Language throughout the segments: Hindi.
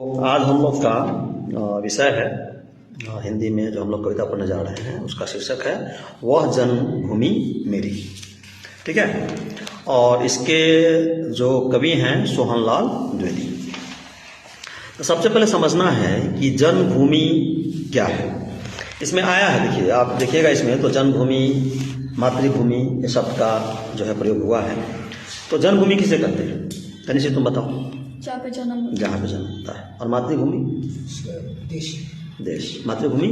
आज हम लोग का विषय है हिंदी में जो हम लोग कविता पढ़ने जा रहे हैं उसका शीर्षक है वह जन्मभूमि मेरी। ठीक है, और इसके जो कवि हैं सोहनलाल द्विवेदी। तो सबसे पहले समझना है कि जन्मभूमि क्या है। इसमें आया है, देखिए आप देखिएगा इसमें तो जन्मभूमि मातृभूमि ये शब्द का जो है प्रयोग हुआ है। तो जन्मभूमि किसे कहते हैं तनी से तुम बताओ। जहाँ पे जन्म होता है। और मातृभूमि देश, मातृभूमि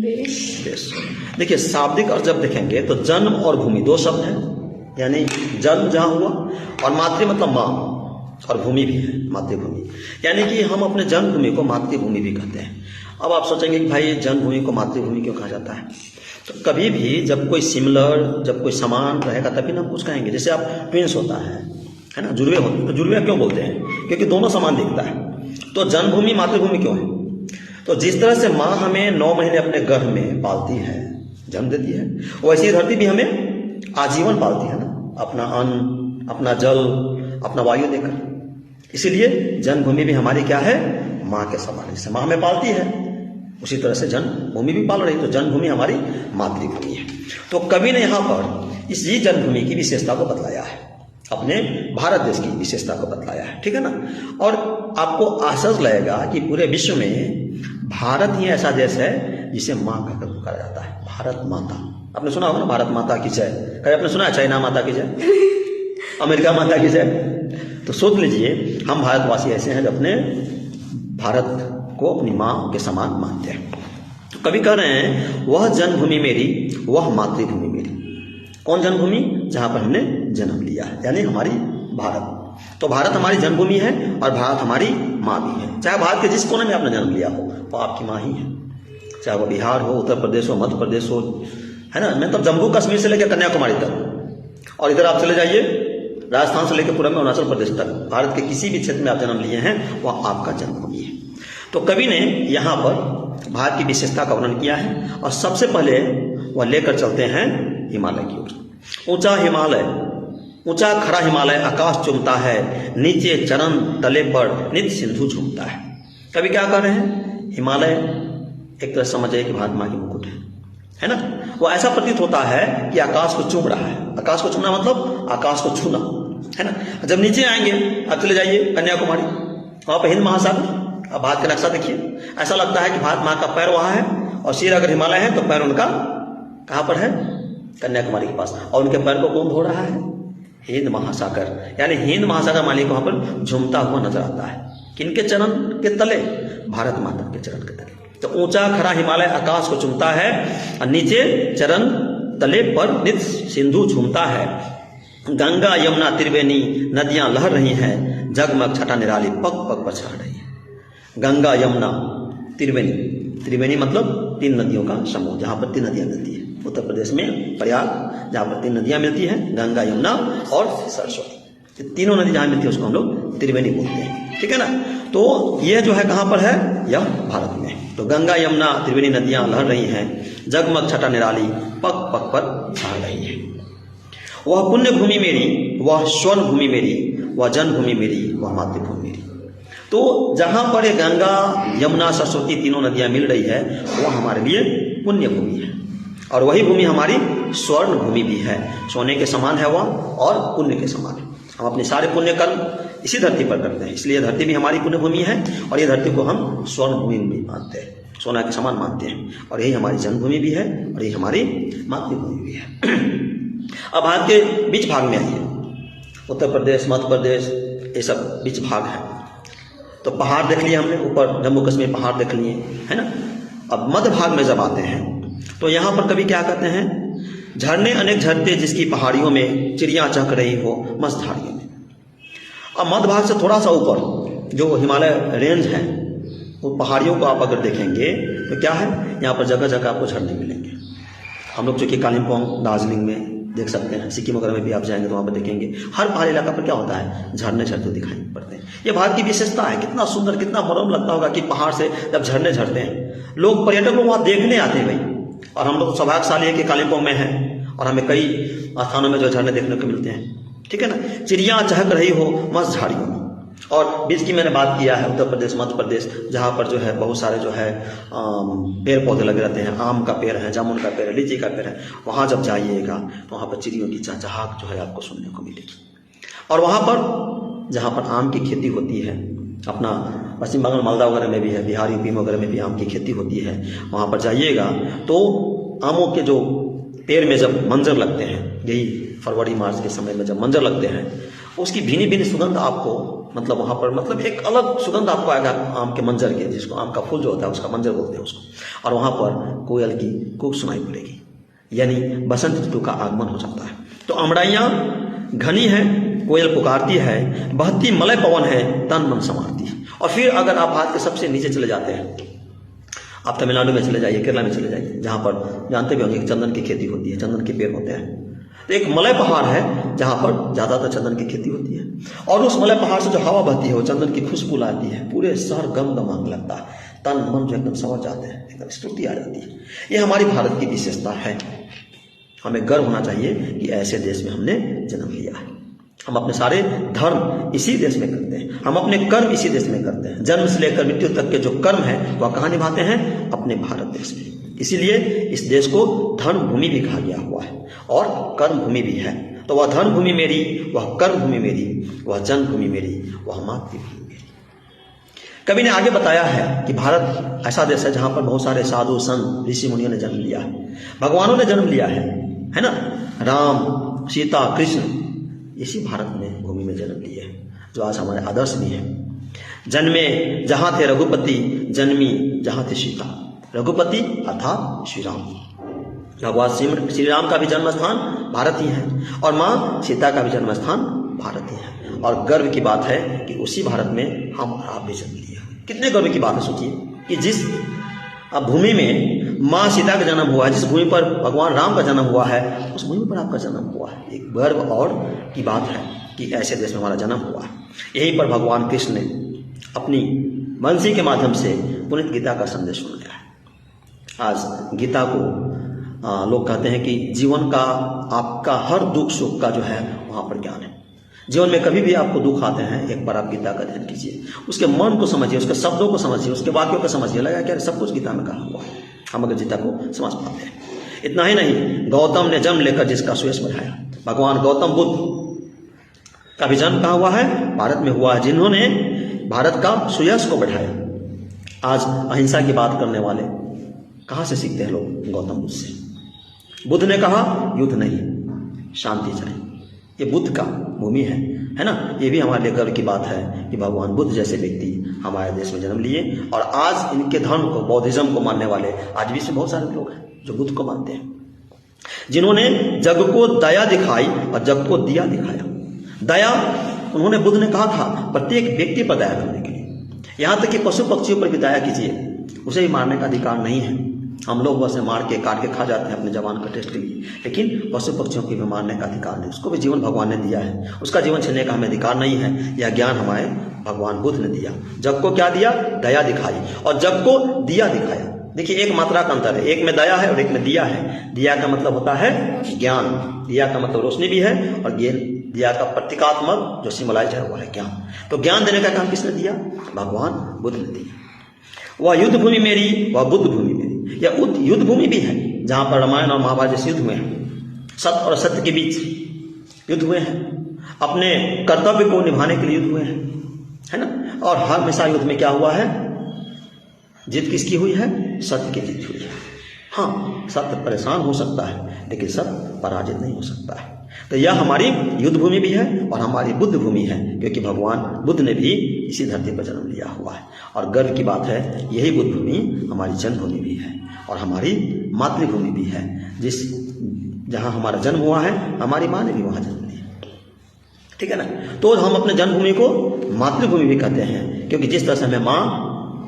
देश। देखिए शाब्दिक अर्थ जब देखेंगे तो जन्म और भूमि दो शब्द हैं, यानी जन्म जहाँ हुआ और मातृ मतलब माँ और भूमि भी है मातृभूमि, यानी कि हम अपने जन्मभूमि को मातृभूमि भी कहते हैं। अब आप सोचेंगे कि भाई जन्मभूमि को मातृभूमि क्यों कहा जाता है। तो कभी भी जब कोई सिमिलर जब कोई समान रहेगा तभी ना हम कुछ कहेंगे। जैसे आप ट्विंस होता है ना, जुड़वे होते तो जुड़वे क्यों बोलते हैं, क्योंकि दोनों समान दिखता है। तो जन्मभूमि मातृभूमि क्यों है। तो जिस तरह से माँ हमें 9 महीने अपने गर्भ में पालती है, जन्म देती है, वैसे ही धरती भी हमें आजीवन पालती है ना, अपना अन्न अपना जल अपना वायु देकर। इसीलिए जन्मभूमि भी हमारी क्या है, माँ के समान। जैसे माँ हमें पालती है उसी तरह से जन्मभूमि भी पाल रही, तो जन्मभूमि हमारी मातृभूमि है। तो कवि ने यहाँ पर इसी जन्मभूमि की विशेषता को बतलाया है, अपने भारत देश की विशेषता को बतलाया है। ठीक है ना। और आपको आश्चर्य लगेगा कि पूरे विश्व में भारत ही ऐसा देश है जिसे माँ कहकर पुकारा जाता है, भारत माता। आपने सुना होगा ना, भारत माता की जय। कभी आपने सुना है चाइना माता की जय, अमेरिका माता की जय। तो सोच लीजिए हम भारतवासी ऐसे हैं जो अपने भारत को अपनी माँ के समान मानते हैं। तो कवि कह रहे हैं वह जन्मभूमि मेरी वह मातृभूमि मेरी। कौन जन्मभूमि, जहां पर हमने जन्म लिया है, यानी हमारी भारत। तो भारत हमारी जन्मभूमि है और भारत हमारी माँ भी है। चाहे भारत के जिस कोने में आपने जन्म लिया हो वो आपकी माँ ही है, चाहे वो बिहार हो, उत्तर प्रदेश हो, मध्य प्रदेश हो, है ना। मतलब जम्मू कश्मीर से लेकर कन्याकुमारी तक, और इधर आप चले जाइए राजस्थान से लेकर पूरा में अरुणाचल प्रदेश तक, भारत के किसी भी क्षेत्र में आप जन्म लिए हैं वह आपका जन्मभूमि है। तो कवि ने यहाँ पर भारत की विशेषता का वर्णन किया है, और सबसे पहले वह लेकर चलते हैं हिमालय की ओर। ऊंचा हिमालय, ऊंचा खड़ा हिमालय आकाश चूमता है, नीचे चरण तले पर नित्य सिंधु झूमता है। कभी क्या कर रहे हैं, हिमालय एक तरह समझिए कि भारत माँ की मुकुट है ना। वो ऐसा प्रतीत होता है कि आकाश को चूम रहा है। आकाश को चूमना मतलब आकाश को छूना है ना। जब नीचे आएंगे आप चले जाइए कन्याकुमारी, वहां पर हिंद महासागर। अब भारत का नक्शा देखिए, ऐसा लगता है कि भारत माँ का पैर वहां है और सिर अगर हिमालय है तो पैर उनका कहाँ पर है, कन्याकुमारी के पास। और उनके पैर को कौन धो रहा है, हिंद महासागर। यानी हिंद महासागर मालिक वहां पर झूमता हुआ नजर आता है। किनके चरण के तले, भारत माता के चरण के तले। तो ऊंचा खड़ा हिमालय आकाश को चूमता है और नीचे चरण तले पर नित्य सिंधु झूमता है। गंगा यमुना त्रिवेणी नदियां लहर रही हैं, जगमग छटा निराली पग पग पर छा रही है। गंगा यमुना त्रिवेणी, त्रिवेणी मतलब 3 नदियों का समूह, जहां पर 3 नदियां मिलती है। उत्तर प्रदेश में प्रयाग, जहाँ पर 3 नदियाँ मिलती हैं, गंगा यमुना और सरस्वती। तीनों नदी जहाँ मिलती है उसको हम लोग त्रिवेणी बोलते हैं। ठीक है ना। तो यह जो है कहाँ पर है, यह भारत में। तो गंगा यमुना त्रिवेणी नदियाँ लहर रही हैं, जगमग छटा निराली पग पग पर छा रही है। वह पुण्य भूमि मेरी वह स्वर्ण भूमि मेरी, वह जन्मभूमि मेरी वह मातृभूमि मेरी। तो जहाँ पर ये गंगा यमुना सरस्वती तीनों नदियाँ मिल रही है वह हमारे लिए पुण्य भूमि है, और वही भूमि हमारी स्वर्ण भूमि भी है। सोने के समान है वह और पुण्य के समान है। हम अपने सारे पुण्य कर्म इसी धरती पर करते हैं, इसलिए धरती भी हमारी पुण्य भूमि है और ये धरती को हम स्वर्ण भूमि भी मानते हैं, सोना के समान मानते हैं। और यही हमारी जन्मभूमि भी है और यही हमारी मातृभूमि भी है। अब भारत के बीच भाग में आइए, उत्तर प्रदेश मध्य प्रदेश ये सब बीच भाग है। तो पहाड़ देख लिए हमने, ऊपर जम्मू कश्मीर पहाड़ देख लिए है ना। अब मध्य भाग में जब आते हैं तो यहाँ पर कभी क्या कहते हैं, झरने अनेक झरते जिसकी पहाड़ियों में चिड़ियाँ चहक रही हो मस्त झाड़ियों में। अब मध्य भाग से थोड़ा सा ऊपर जो हिमालय रेंज है, वो पहाड़ियों को आप अगर देखेंगे तो क्या है, यहाँ पर जगह जगह आपको झरने मिलेंगे। हम लोग चूँकि कालिम्पोंग दार्जिलिंग में देख सकते हैं, सिक्किम वगैरह में भी आप जाएंगे तो वहाँ पर देखेंगे हर पहाड़ी इलाका पर क्या होता है, झरने झरते दिखाई पड़ते हैं। ये भारत की विशेषता है। कितना सुंदर कितना मनोरम लगता होगा कि पहाड़ से जब झरने झरते हैं, लोग पर्यटक लोग वहाँ देखने आते हैं भाई। और हम लोग सौभाग्यशाली है कि कालिम्पोंग में हैं और हमें कई स्थानों में जो झरने देखने को मिलते हैं। ठीक है ना। चिड़ियाँ चहक रही हो मस्त झाड़ियों में, और बीज की मैंने बात किया है उत्तर प्रदेश, मध्य प्रदेश, जहाँ पर जो है बहुत सारे जो है पेड़ पौधे लगे रहते हैं। आम का पेड़ है, जामुन का पेड़ है, लीची का पेड़ है। वहाँ जब जाइएगा तो वहाँ पर चिड़ियों की चहचहाट जो है आपको सुनने को मिलेगी। और वहाँ पर जहाँ पर आम की खेती होती है, अपना पश्चिम बंगाल, मालदा वगैरह में भी है, बिहार, यूपी वगैरह में भी आम की खेती होती है। वहाँ पर जाइएगा तो आमों के जो पेड़ में जब मंजर लगते हैं, यही फरवरी मार्च के समय में जब मंजर लगते हैं, उसकी भीनी भीनी सुगंध आपको, मतलब वहाँ पर मतलब एक अलग सुगंध आपको आएगा आम के मंजर के, जिसको आम का फूल जो होता है उसका मंजर बोलते हैं उसको। और वहाँ पर कोयल की कूक सुनाई पड़ेगी, यानी बसंत ऋतु का आगमन हो जाता है। तो अमड़ाइयाँ घनी है, कोयल पुकारती है, बहती मलय पवन है, तन मन संवारती है। और फिर अगर आप भारत के सबसे नीचे चले जाते हैं, आप तमिलनाडु में चले जाइए, केरला में चले जाइए, जहाँ पर जानते भी होंगे कि चंदन की खेती होती है, चंदन के पेड़ होते हैं। तो एक मलय पहाड़ है जहाँ पर ज़्यादातर चंदन की खेती होती है। और उस मलय पहाड़ से जो हवा बहती है वो चंदन की खुशबू लाती है, पूरे शहर गमगमाने लगता है, तन मन जो एकदम समझ जाते हैं, एकदम स्फूर्ति आ जाती है। ये हमारी भारत की विशेषता है। हमें गर्व होना चाहिए कि ऐसे देश में हमने जन्म लिया है। हम अपने सारे धर्म इसी देश में करते हैं, हम अपने कर्म इसी देश में करते हैं। जन्म से लेकर मृत्यु तक के जो कर्म है वह कहाँ निभाते हैं? अपने भारत देश में। इसीलिए इस देश को धर्म भूमि भी कहा गया हुआ है और कर्म भूमि भी है। तो वह धर्म भूमि मेरी, वह कर्म भूमि मेरी, वह जन्मभूमि मेरी, वह मातृभूमि मेरी। कवि ने आगे बताया है कि भारत ऐसा देश है जहाँ पर बहुत सारे साधु संत ऋषि मुनियों ने जन्म लिया है, भगवानों ने जन्म लिया है ना। राम, सीता, कृष्ण इसी भारत में भूमि में जन्म लिए हैं, जो आज हमारे आदर्श भी हैं। जन्मे जहाँ थे रघुपति, जन्मी जहाँ थे सीता। रघुपति अर्थात श्री राम, भगवान श्री राम का भी जन्म स्थान भारत ही है और माँ सीता का भी जन्म स्थान भारत ही है। और गर्व की बात है कि उसी भारत में हम और आप भी जन्म लिए। कितने गर्व की बात है, सोचिए कि जिस भूमि में माँ सीता का जन्म हुआ है, जिस भूमि पर भगवान राम का जन्म हुआ है, उस भूमि पर आपका जन्म हुआ है। एक गर्व और की बात है कि ऐसे देश में हमारा जन्म हुआ है। यहीं पर भगवान कृष्ण ने अपनी बंसी के माध्यम से पुनीत गीता का संदेश सुनाया है। आज गीता को लोग कहते हैं कि जीवन का आपका हर दुख सुख का जो है वहाँ पर ज्ञान है। जीवन में कभी भी आपको दुख आते हैं, एक बार आप गीता का अध्ययन कीजिए, उसके मन को समझिए, उसके शब्दों को समझिए, उसके वाक्यों को समझिए, लगा क्या सब कुछ गीता में कहा हुआ है। हम अगर गीता को समझ पाते हैं। इतना ही नहीं, गौतम ने जन्म लेकर जिसका सुयश बढ़ाया, भगवान गौतम बुद्ध का भी जन्म कहाँ हुआ है? भारत में हुआ है, जिन्होंने भारत का सुयश को बढ़ाया। आज अहिंसा की बात करने वाले कहाँ से सीखते हैं लोग? गौतम बुद्ध से। बुद्ध ने कहा युद्ध नहीं, शांति चाहिए। ये बुद्ध का भूमि है ना। ये भी हमारे लिए गर्व की बात है कि भगवान बुद्ध जैसे व्यक्ति हमारे देश में जन्म लिए। और आज इनके धर्म को, बौद्धिज्म को मानने वाले आज भी से बहुत सारे लोग हैं जो बुद्ध को मानते हैं, जिन्होंने जग को दया दिखाई और जग को दिया दिखाया। दया, उन्होंने, बुद्ध ने कहा था प्रत्येक व्यक्ति पर दया करने के लिए, यहाँ तक कि पशु पक्षियों पर भी दया कीजिए, उसे ही मारने का अधिकार नहीं है। हम लोग बस मार के काट के खा जाते हैं अपने जवान का टेस्ट के लिए, लेकिन पशु पक्षियों की भी मारने का अधिकार नहीं। उसको भी जीवन भगवान ने दिया है, उसका जीवन छीनने का हमें अधिकार नहीं है। यह ज्ञान हमारे भगवान बुद्ध ने दिया। जग को क्या दिया? दया दिखाई और जग को दिया दिखाया। देखिए, एक मात्रा का अंतर है, एक में दया है और एक में दिया है। दिया का मतलब होता है ज्ञान, दिया का मतलब रोशनी भी है, और दिया का प्रतीकात्मक जो सिंबलाइज है वो है ज्ञान। तो ज्ञान देने का काम किसने दिया? भगवान बुद्ध ने दिया। वह युद्ध भूमि मेरी, वह बुद्ध भूमि मेरी। यह युद्ध भूमि भी है जहाँ पर रामायण और महाभारत जैसे युद्ध हुए हैं, सत्य और सत्य के बीच युद्ध हुए हैं, अपने कर्तव्य को निभाने के लिए युद्ध हुए हैं, है ना। और हर हमेशा युद्ध में क्या हुआ है? जीत किसकी हुई है? सत्य की जीत हुई है। हाँ, सत्य परेशान हो सकता है लेकिन सत्य पराजित नहीं हो सकता है। तो यह हमारी युद्ध भूमि भी है और हमारी बुद्ध भूमि है, क्योंकि भगवान बुद्ध ने भी इसी धरती पर जन्म लिया हुआ है। और गर्व की बात है, यही बुद्ध भूमि हमारी जन्मभूमि भी है और हमारी मातृभूमि भी है। जहाँ हमारा जन्म हुआ है, हमारी माँ ने भी वहाँ जन्म लिया, ठीक है ना। तो हम अपने जन्मभूमि को मातृभूमि भी कहते हैं, क्योंकि जिस तरह से हमें माँ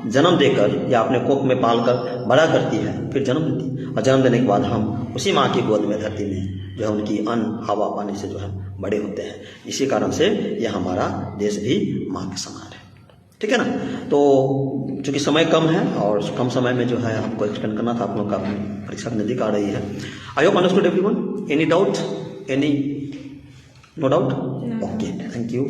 जन्म देकर या अपने कोख में पालकर बड़ा करती है, फिर जन्म देती है, और जन्म देने के बाद हम उसी माँ की गोद में धरती में जो है उनकी अन्न हवा पानी से जो है बड़े होते हैं। इसी कारण से यह हमारा देश भी माँ के समान है, ठीक है ना। तो चूँकि समय कम है और कम समय में जो है आपको एक्सप्लेन करना था, आप लोगों का परीक्षा नज़दीक आ रही है। I hope understood everyone. Any doubt? Any no doubt? Okay, thank you.